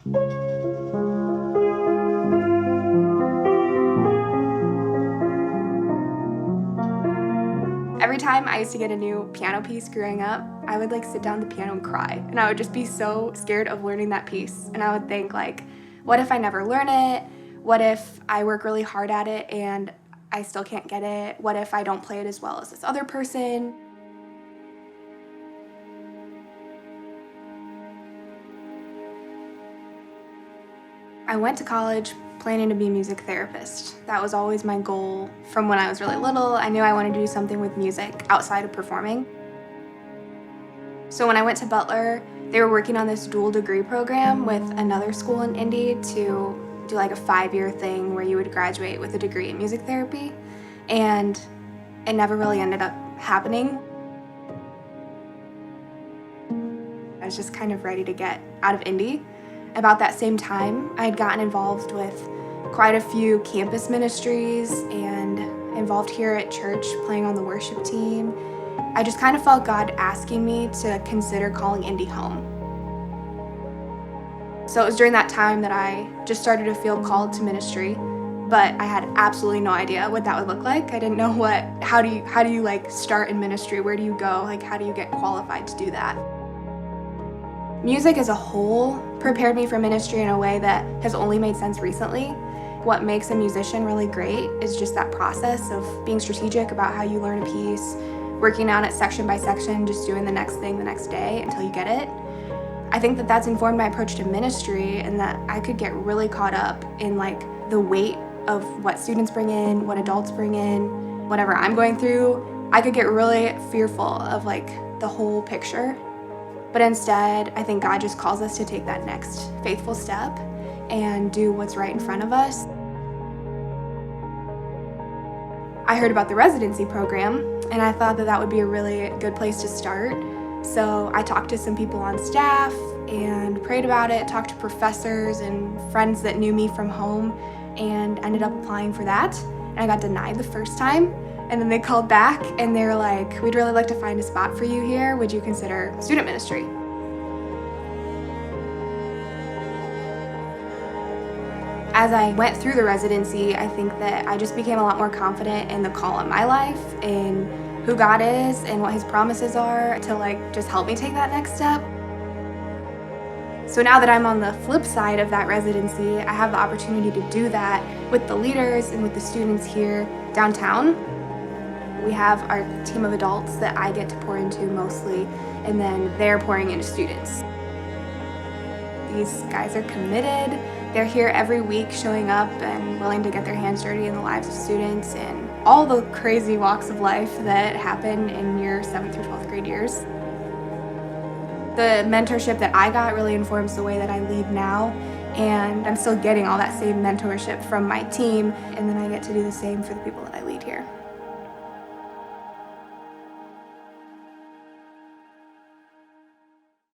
Every time I used to get a new piano piece growing up, I would sit down at the piano and cry. And I would just be so scared of learning that piece. And I would think what if I never learn it? What if I work really hard at it and I still can't get it? What if I don't play it as well as this other person? I went to college planning to be a music therapist. That was always my goal from when I was really little. I knew I wanted to do something with music outside of performing. So when I went to Butler, they were working on this dual degree program with another school in Indy to do a 5-year thing where you would graduate with a degree in music therapy. And it never really ended up happening. I was just kind of ready to get out of Indy. About that same time, I had gotten involved with quite a few campus ministries and involved here at church playing on the worship team. I just kind of felt God asking me to consider calling Indy home. So it was during that time that I just started to feel called to ministry, but I had absolutely no idea what that would look like. I didn't know how do you start in ministry? Where do you go? How do you get qualified to do that? Music as a whole prepared me for ministry in a way that has only made sense recently. What makes a musician really great is just that process of being strategic about how you learn a piece, working on it section by section, just doing the next thing the next day until you get it. I think that that's informed my approach to ministry, and that I could get really caught up in the weight of what students bring in, what adults bring in, whatever I'm going through. I could get really fearful of the whole picture. But instead, I think God just calls us to take that next faithful step and do what's right in front of us. I heard about the residency program, and I thought that that would be a really good place to start. So I talked to some people on staff and prayed about it, talked to professors and friends that knew me from home, and ended up applying for that. And I got denied the first time. And then they called back and they were like, we'd really like to find a spot for you here. Would you consider student ministry? As I went through the residency, I think that I just became a lot more confident in the call on my life, in who God is and what His promises are to just help me take that next step. So now that I'm on the flip side of that residency, I have the opportunity to do that with the leaders and with the students here downtown. We have our team of adults that I get to pour into mostly, and then they're pouring into students. These guys are committed. They're here every week showing up and willing to get their hands dirty in the lives of students and all the crazy walks of life that happen in your 7th through 12th grade years. The mentorship that I got really informs the way that I lead now, and I'm still getting all that same mentorship from my team, and then I get to do the same for the people that I lead here.